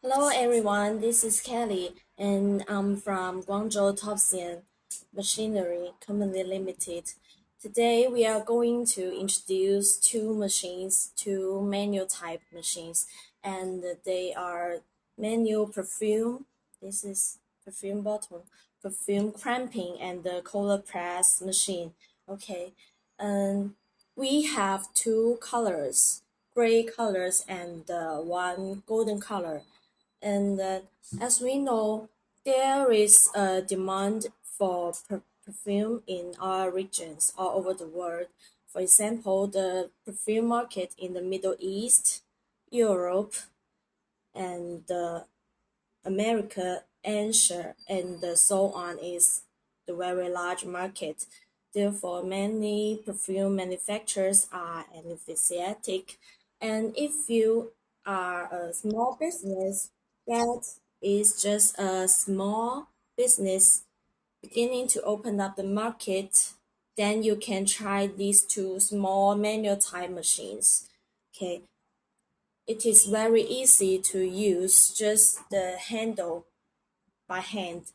Hello everyone, this is Kelly and I'm from Guangzhou Topsian Machinery Company Limited. Today we are going to introduce two manual type machines, and they are manual perfume. This is perfume bottle, perfume cramping, and the color press machine. Okay, and we have two colors, gray colors and one golden color. And as we know, there is a demand for perfume in our regions all over the world. For example, the perfume market in the Middle East, Europe, and America, Asia, and so on is the very large market. Therefore, many perfume manufacturers are enthusiastic. And if you are a small business that is just a small business beginning to open up the market, then you can try these two small manual type machines. Okay, it is very easy to use, just the handle by hand.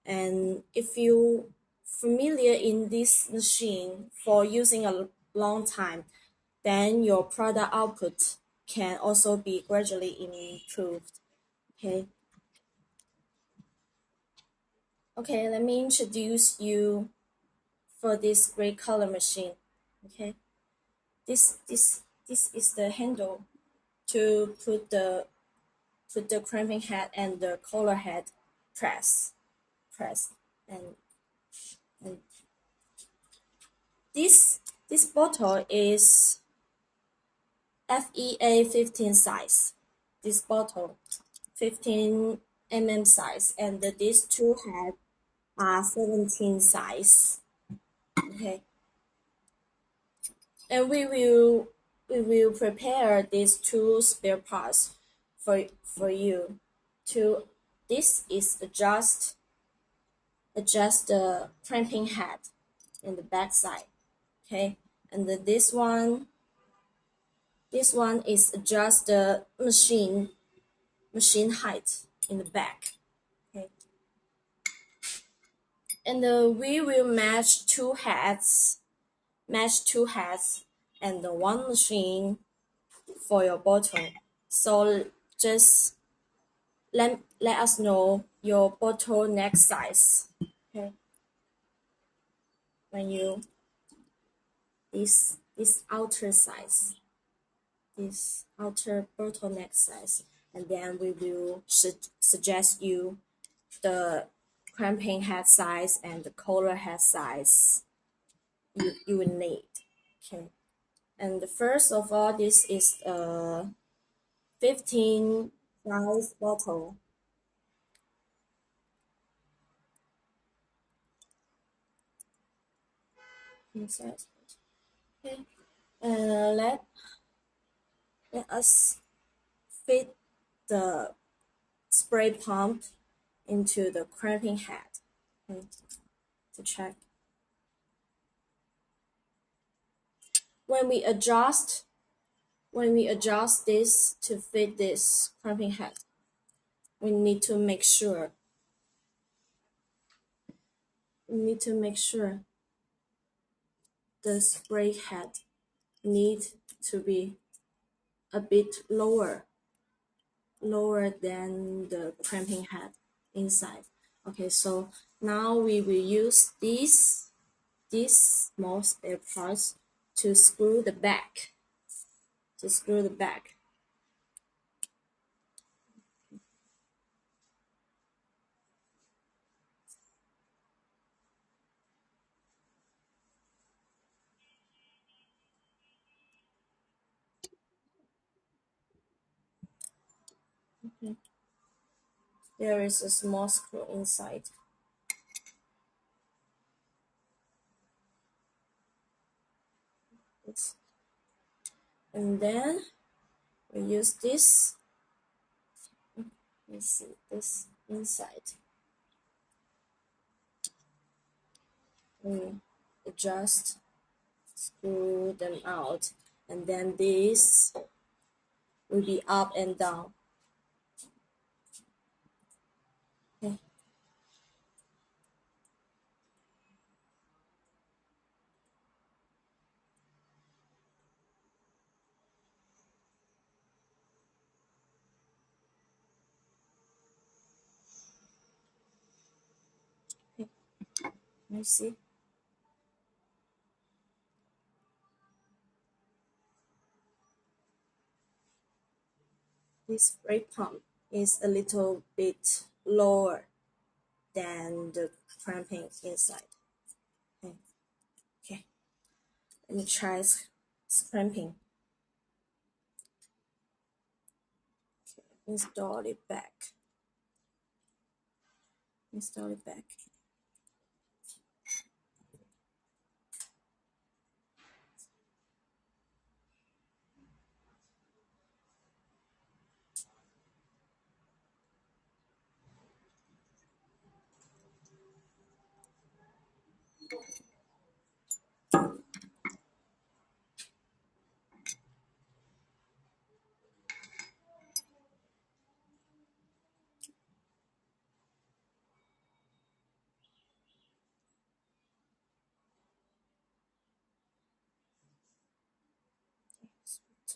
And if you familiar in this machine for using a long time, then your product output can also be gradually improved. Okay. Okay, let me introduce you for this gray color machine. Okay. This is the handle to put the crimping head and the collar head press and and this bottle is FEA 15 size. This bottle 15 size, and these two heads are 17 size. Okay, and we will prepare these two spare parts for you. To this is adjust the crimping head in the back side. Okay, and this one is adjust the machine height in the back. Okay, and we will match two heads and the one machine for your bottle. So just let us know your bottle neck size. Okay, when you this outer size, this outer bottleneck size, and then we will suggest you the cramping head size and the collar head size you will need. Okay, and the first of all, this is a 15 size bottle. Size. Okay, let us fit the spray pump into the cramping head. Okay, to check. When we adjust this to fit this cramping head, we need to make sure the spray head need to be a bit lower than the cramping head inside. Okay, so now we will use these small spare parts to screw the back. Okay. There is a small screw inside. This. And then we use this. Let's see this inside. We adjust, screw them out, and then this will be up and down. You see, this spray pump is a little bit lower than the crimping inside. Okay, okay. Let me try crimping. Install it back. Install it back.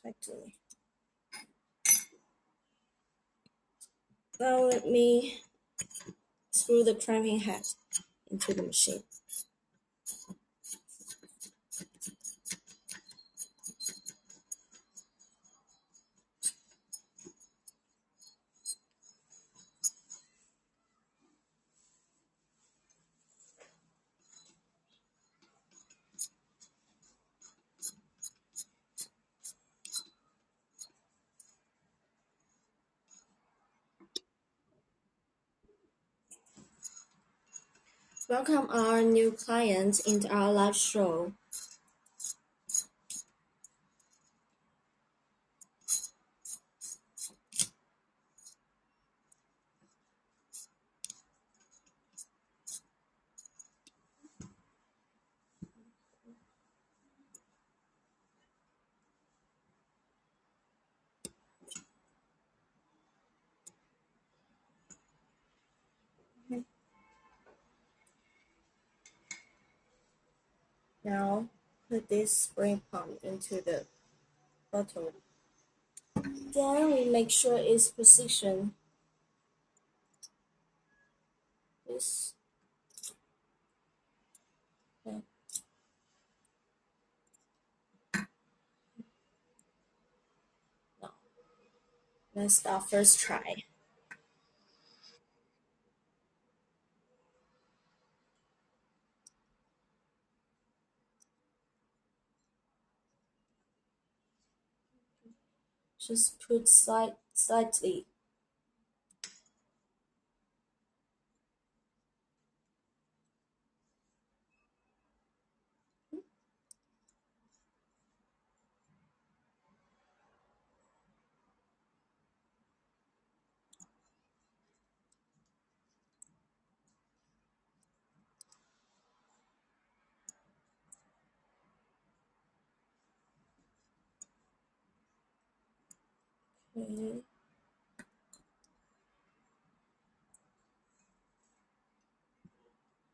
Tightly. Now let me screw the crimping head into the machine. Welcome our new client into our live show. Now put this spray pump into the bottle. Then we make sure it's positioned. This. Okay. Now let's start first try. Just put slightly. Okay.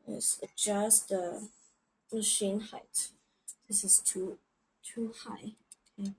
Let's adjust the machine height. This is too high. Okay.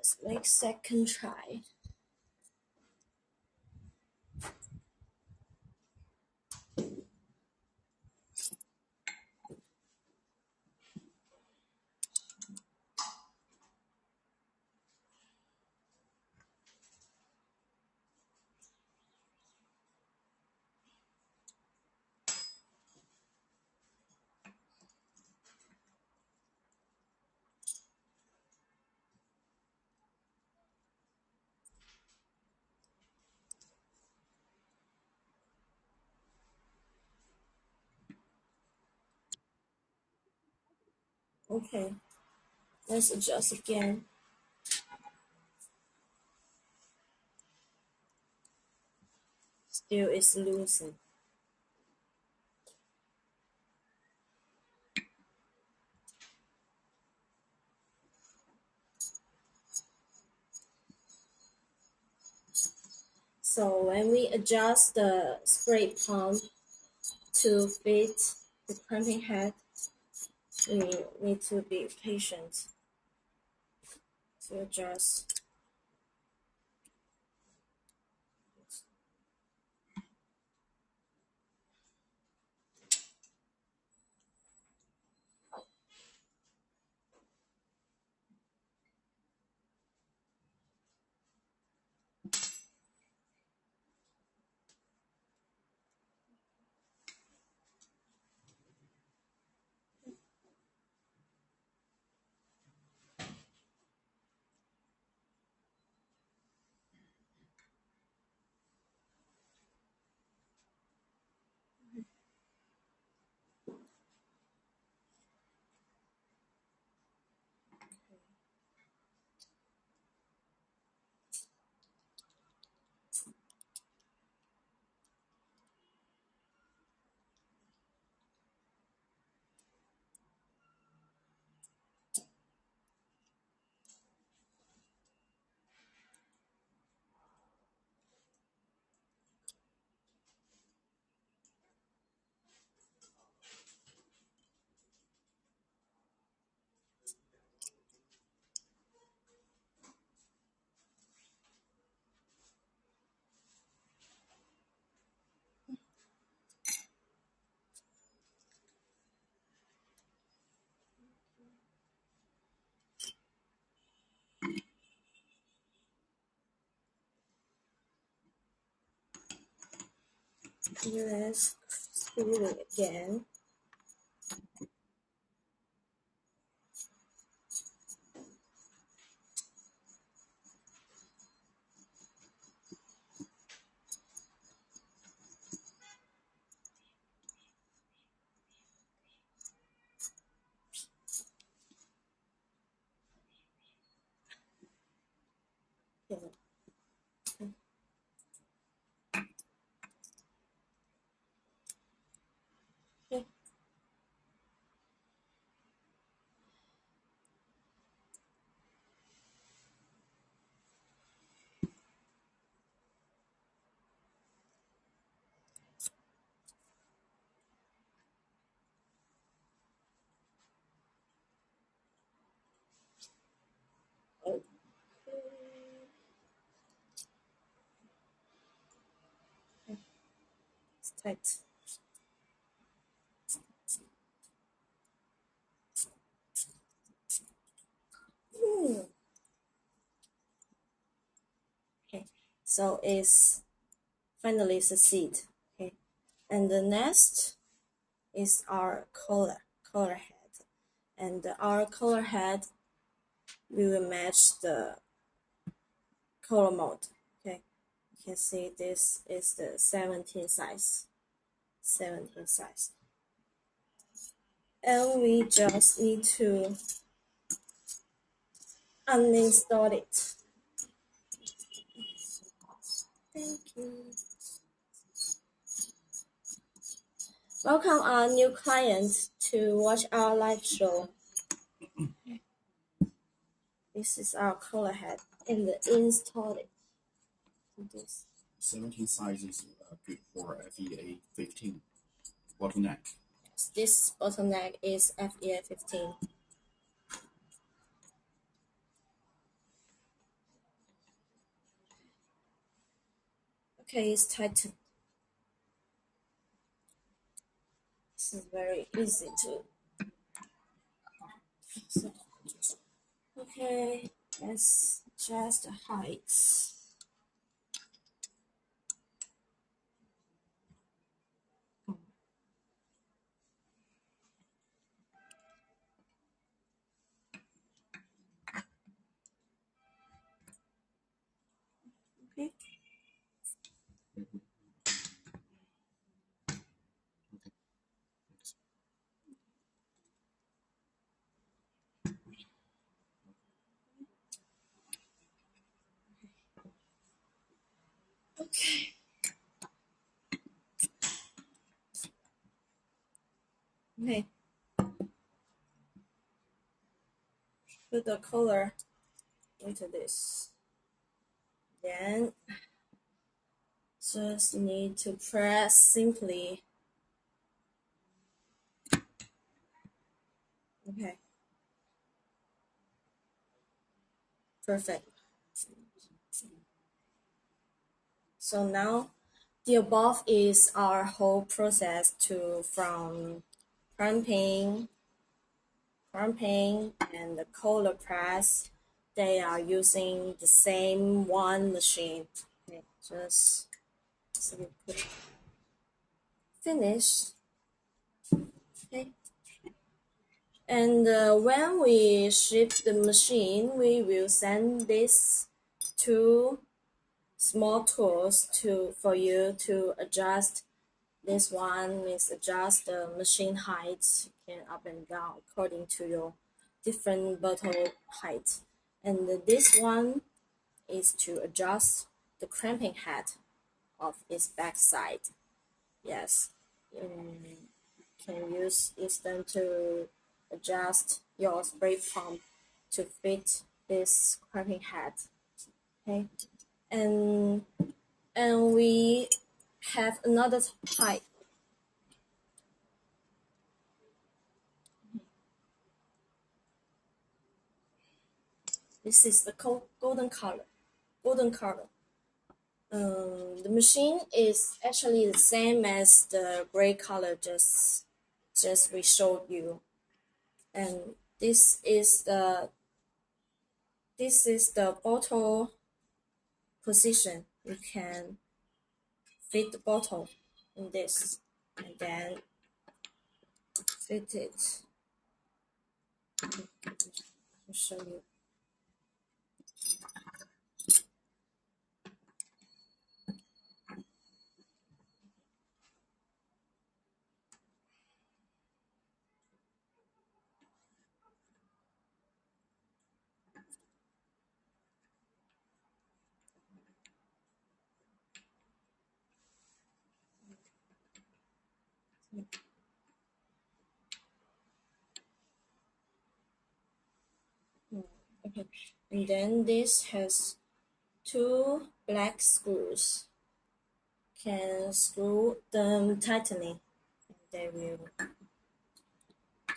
Let's make second try. Okay. Let's adjust again. still is loosened. So when we adjust the spray pump to fit the crimping head, we need to be patient to adjust. Let's screw it again. Okay. Okay. Okay. It's tight. Okay, so it's finally succeed. Okay, and the next is our color head, and our color head we will match the color mode. Okay, you can see this is the 17 size, and we just need to uninstall it. Thank you. Welcome our new client to watch our live show. This is our color head and install it. This 17 size is good for FEA 15 bottleneck. yes, this bottleneck is FEA 15. Okay, it's tightened. This is very easy to. So, okay, let's adjust the heights. Okay. Okay. put the color into this. Then just need to press simply. Okay, perfect. So now the above is our whole process from crimping, and the color press. They are using the same one machine. Okay, just so we put finish. Okay, and when we ship the machine, we will send this to small tools for you to adjust. This one is adjust the machine height, can up and down according to your different bottle height. And this one is to adjust the crimping head of its backside. Yes, can use instant to adjust your spray pump to fit this crimping head. Okay, and we have another type. This is the golden color. Golden color. The machine is actually the same as the gray color just we showed you, and this is the bottle position. You can fit the bottle in this, and then fit it. I'll show you. Okay, and then this has two black screws. Can screw them tightly. They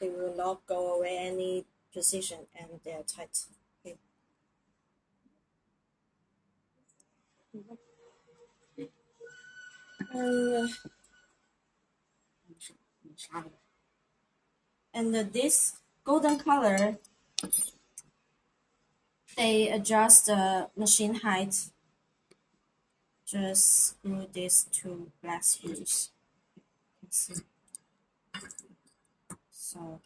will not go away any position, and they're tight. Okay. And this golden color, they adjust the machine height. Just screw these two black screws. See. So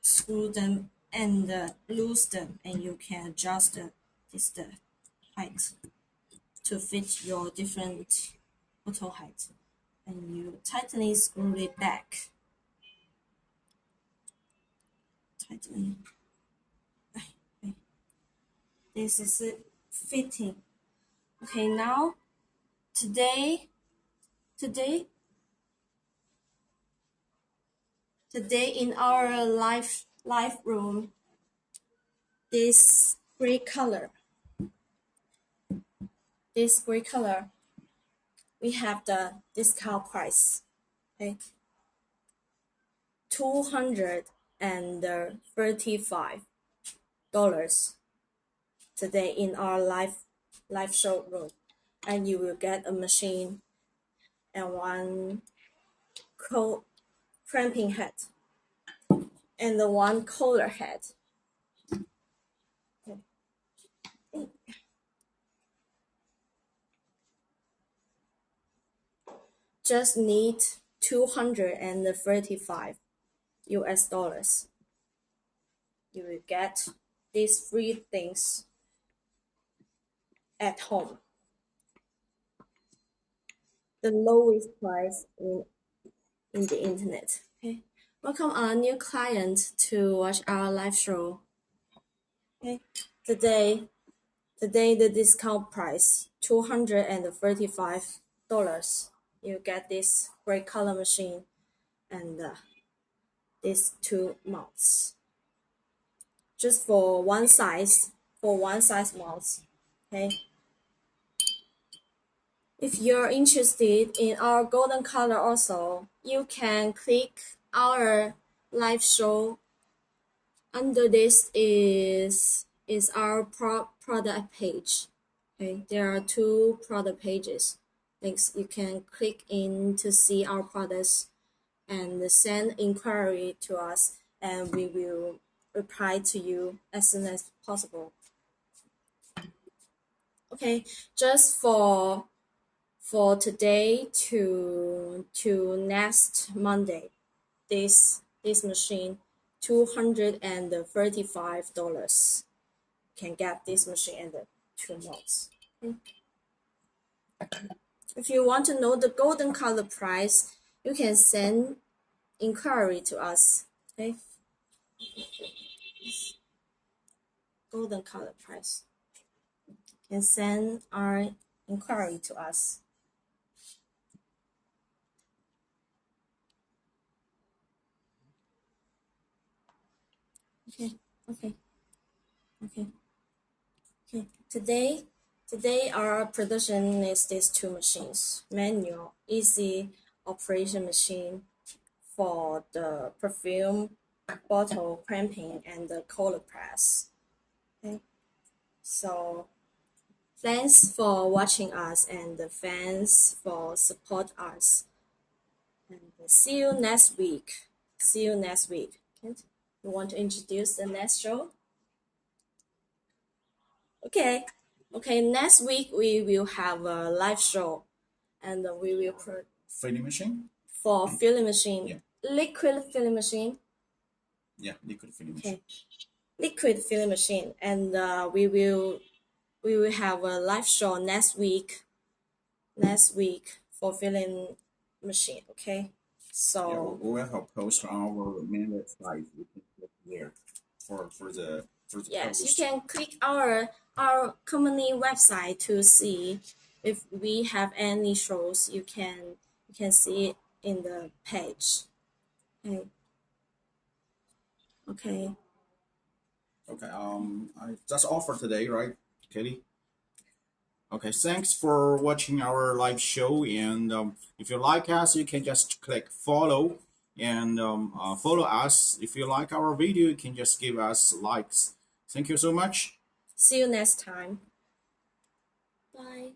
screw them and loose them, and you can adjust the height to fit your different bottle height, and you tightly screw it back. Tightly. This is it fitting. Okay, now today in our live room, this gray color, we have the discount price. Okay, $235 today in our live showroom, and you will get a machine and one crimping head and the one color head. Just need $235. You will get these three things at home. The lowest price in the internet. Okay. Welcome our new client to watch our live show. Okay. Today the discount price $235. you get this gray color machine and these two mounts just for one size mounts. Okay, if you're interested in our golden color also, you can click our live show. Under this is our product page. Okay, there are two product pages. Links you can click in to see our products and send inquiry to us, and we will reply to you as soon as possible. Okay, just for today to next Monday, this machine $235 can get this machine and the two modes. Okay. If you want to know the golden color price, you can send inquiry to us. Okay, golden color price. You can send our inquiry to us. Okay, okay, okay, okay. Today our production is these two machines: manual, easy operation machine for the perfume bottle crimping and the color press. Okay, so thanks for watching us and thanks for support us. And see you next week. See you next week. Okay. You want to introduce the next show? Okay. Okay. Next week we will have a live show, and we will put Filling machine? for filling machine, Yeah. liquid filling machine. Yeah, liquid filling machine. Okay, liquid filling machine, and we will have a live show next week. Next week for filling machine. Okay, Yeah, so we will have post on our main website. You can click there for the yes, you post. can click our company website to see if we have any shows. You can see it in the page. Okay. Okay. Okay. That's all for today, right, Katie? Okay. Thanks for watching our live show, and if you like us, you can just click follow and follow us. If you like our video, you can just give us likes. Thank you so much. See you next time. Bye.